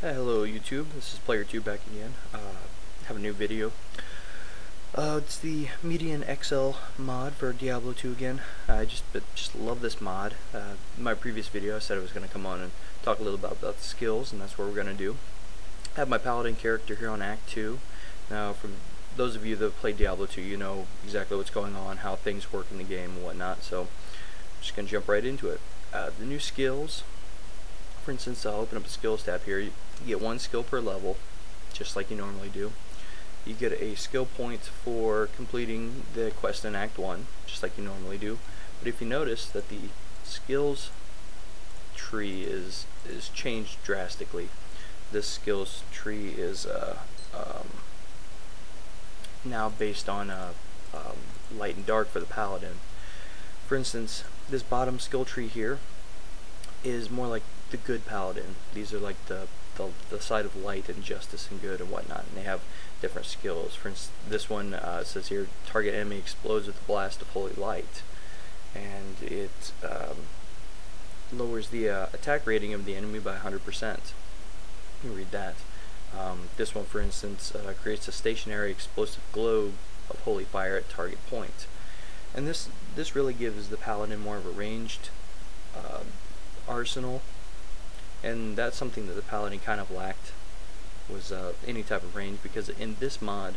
Hello YouTube, this is Player2 back again. Have a new video. It's the Median XL mod for Diablo 2 again. I just love this mod. In my previous video I said I was going to come on and talk a little about the skills, and that's what we're going to do. I have my Paladin character here on Act 2. Now for those of you that have played Diablo 2, you know exactly what's going on, how things work in the game and whatnot, so I'm just going to jump right into it. The new skills. For instance, I'll open up the skills tab here. You get one skill per level, just like you normally do. You get a skill point for completing the quest in Act 1, just like you normally do. But if you notice that the skills tree is changed drastically. This skills tree is now based on light and dark for the Paladin. For instance, this bottom skill tree here is more like the good Paladin. These are like the side of light and justice and good and whatnot, and they have different skills. For instance, this one says here, target enemy explodes with a blast of holy light, and it lowers the attack rating of the enemy by 100%. You can read that. This one, for instance, creates a stationary explosive globe of holy fire at target point, and this really gives the Paladin more of a ranged arsenal, and that's something that the Paladin kind of lacked, was any type of range, because in this mod,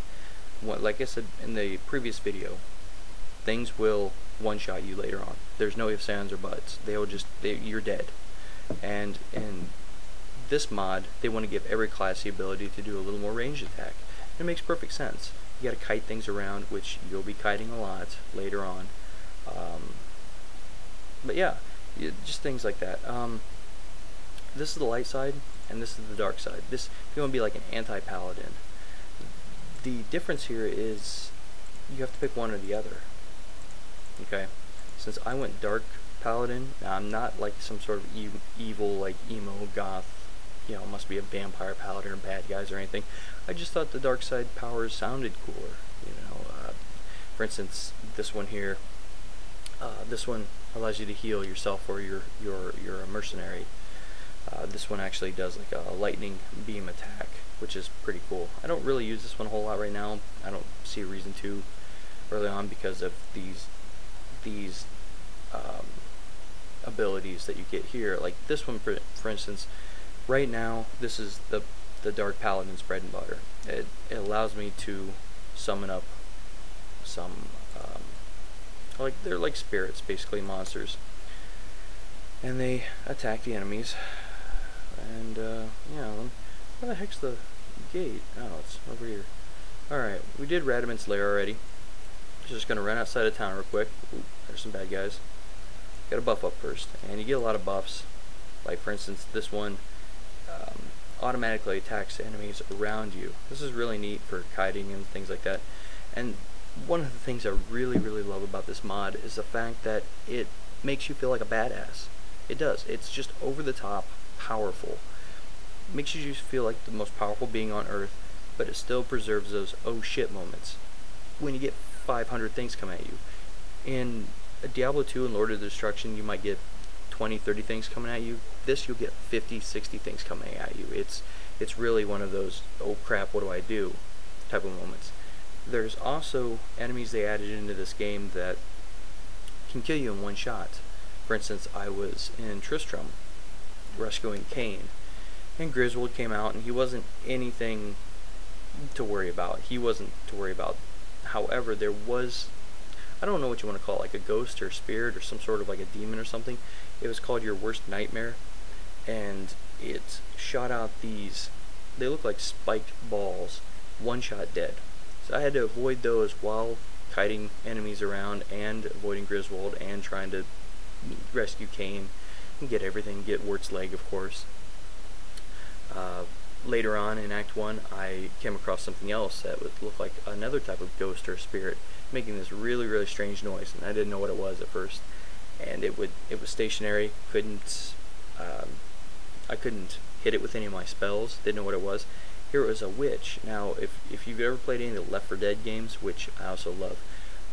like I said in the previous video, things will one-shot you later on. There's no ifs, ands, or buts. You're dead. And in this mod, they want to give every class the ability to do a little more ranged attack. It makes perfect sense. You got to kite things around, which you'll be kiting a lot later on. But yeah, just things like that. This is the light side, and this is the dark side. This, if you want to be like an anti-Paladin, the difference here is you have to pick one or the other. Okay, since I went dark Paladin, now I'm not like some sort of evil, like emo goth, you know, must be a vampire Paladin or bad guys or anything. I just thought the dark side powers sounded cooler. You know, for instance, this one here. This one allows you to heal yourself, or you're a mercenary. This one actually does like a lightning beam attack, which is pretty cool. I don't really use this one a whole lot right now. I don't see a reason to early on because of these abilities that you get here. Like this one, for instance, right now this is the Dark Paladin's bread and butter. It allows me to summon up some like they're like spirits, basically monsters, and they attack the enemies. And yeah, where the heck's the gate? Oh, it's over here. Alright, we did Radament's Lair already. Just gonna run outside of town real quick. Ooh, there's some bad guys. Gotta buff up first, and you get a lot of buffs. Like for instance, this one automatically attacks enemies around you. This is really neat for kiting and things like that. And one of the things I really love about this mod is the fact that it makes you feel like a badass. It does. It's just over the top powerful. Makes you just feel like the most powerful being on Earth, but it still preserves those oh shit moments when you get 500 things come at you. In Diablo 2 and Lord of Destruction, you might get 20, 30 things coming at you. This, you'll get 50, 60 things coming at you. It's really one of those oh crap, what do I do type of moments. There's also enemies they added into this game that can kill you in one shot. For instance, I was in Tristram rescuing Cain, and Griswold came out, and he wasn't anything to worry about. He wasn't to worry about. However, there was, I don't know what you want to call it, like a ghost or spirit or some sort of like a demon or something. It was called your worst nightmare, and it shot out these, they look like spiked balls, one shot dead. So I had to avoid those while kiting enemies around and avoiding Griswold and trying to rescue Cain and get everything, get Wirt's leg, of course. Later on in Act 1, I came across something else that would look like another type of ghost or spirit, making this really strange noise, and I didn't know what it was at first. And it was stationary. I couldn't hit it with any of my spells. Didn't know what it was. Here it was a witch. Now, if you've ever played any of the Left 4 Dead games, which I also love,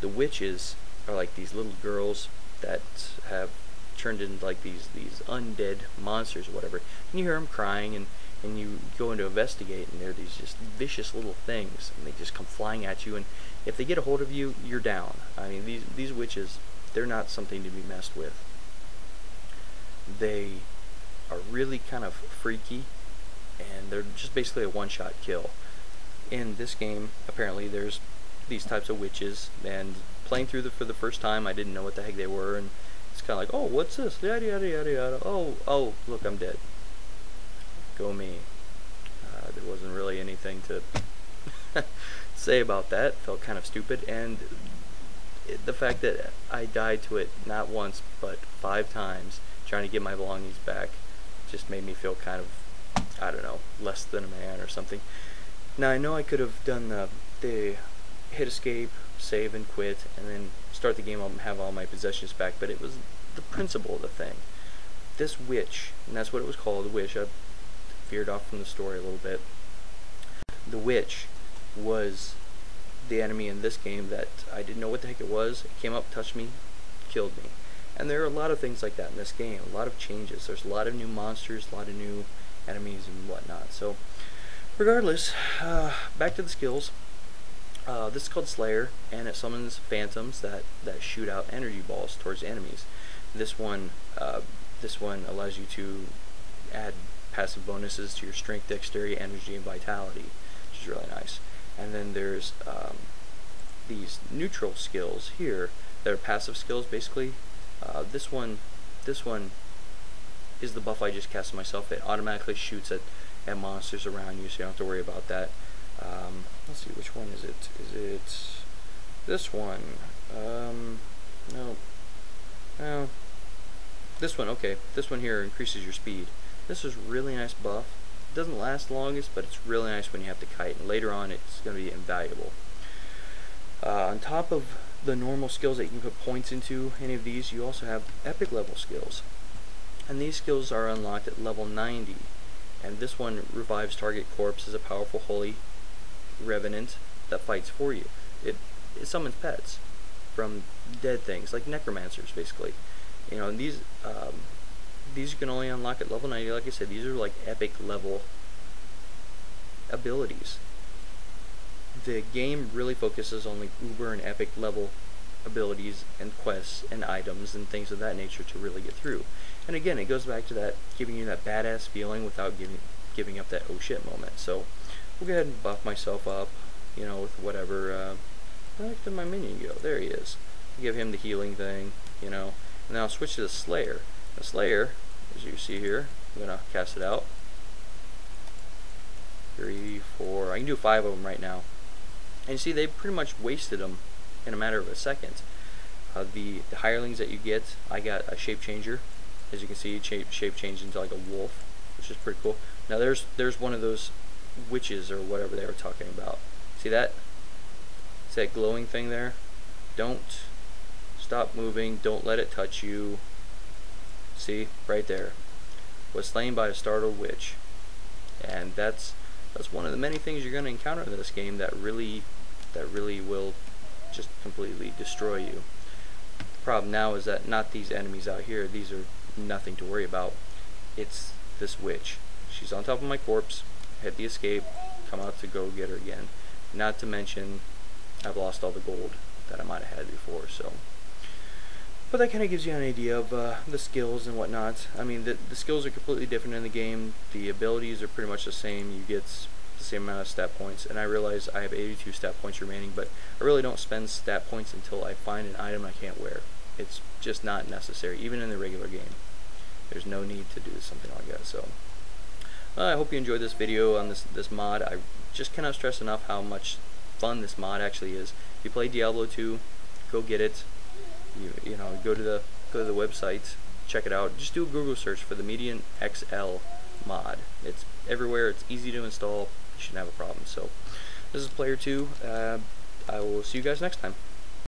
the witches are like these little girls that have turned into like these undead monsters or whatever, and you hear them crying, and and you go in to investigate, and they're these just vicious little things, and they just come flying at you, and if they get a hold of you, you're down. I mean, these witches, they're not something to be messed with. They are really kind of freaky, and they're just basically a one-shot kill. In this game, apparently, there's these types of witches, and playing through for the first time, I didn't know what the heck they were, and it's kind of like, oh, what's this? Yada yada yada yada. Oh, look, I'm dead. Go me. There wasn't really anything to say about that. Felt kind of stupid, and the fact that I died to it not once but 5 times trying to get my belongings back just made me feel kind of, I don't know, less than a man or something. Now I know I could have done the hit escape, save and quit, and then start the game and have all my possessions back, but it was the principle of the thing. This witch, and that's what it was called, the witch. I veered off from the story a little bit. The witch was the enemy in this game that I didn't know what the heck it was. It came up, touched me, killed me. And there are a lot of things like that in this game, a lot of changes. There's a lot of new monsters, a lot of new enemies and whatnot. So regardless, back to the skills. This is called Slayer, and it summons phantoms that shoot out energy balls towards enemies. This one allows you to add passive bonuses to your strength, dexterity, energy, and vitality, which is really nice. And then there's these neutral skills here that are passive skills, basically. This one is the buff I just cast myself. It automatically shoots at monsters around you, so you don't have to worry about that. Let's see, which one is it? Is it this one? No. Oh, this one. Okay, this one here increases your speed. This is really nice buff. It doesn't last the longest, but it's really nice when you have to kite, and later on it's going to be invaluable. On top of the normal skills that you can put points into any of these, you also have epic level skills, and these skills are unlocked at level 90. And this one revives target corpse as a powerful holy revenant that fights for you. It summons pets from dead things, like necromancers, basically. You know, and these you can only unlock at level 90. Like I said, these are like epic level abilities. The game really focuses on like uber and epic level abilities and quests and items and things of that nature to really get through. And again, it goes back to that, giving you that badass feeling without giving up that oh shit moment. So we'll go ahead and buff myself up, you know, with whatever. Where did my minion go? There he is. Give him the healing thing, you know. And then I'll switch to the Slayer. The Slayer, as you see here, I'm gonna cast it out. 3, 4. I can do 5 of them right now. And you see, they pretty much wasted them in a matter of a second. The hirelings that you get, I got a shape changer. As you can see, shape changed into like a wolf, which is pretty cool. Now there's one of those witches or whatever they were talking about. See that? It's that glowing thing there. Don't stop moving. Don't let it touch you. See, right there. Was slain by a startled witch, and that's one of the many things you're going to encounter in this game that really will just completely destroy you. The problem now is that not these enemies out here. These are nothing to worry about. It's this witch. She's on top of my corpse. Hit the escape. Come out to go get her again. Not to mention, I've lost all the gold that I might have had before. So, but that kind of gives you an idea of the skills and whatnot. I mean, the skills are completely different in the game. The abilities are pretty much the same. You get the same amount of stat points, and I realize I have 82 stat points remaining, but I really don't spend stat points until I find an item I can't wear. It's just not necessary, even in the regular game. There's no need to do something like that. So I hope you enjoyed this video on this mod. I just cannot stress enough how much fun this mod actually is. If you play Diablo 2, go get it. You know, go to the website, check it out. Just do a Google search for the Median XL mod. It's everywhere. It's easy to install. You shouldn't have a problem. So this is Player 2. I will see you guys next time.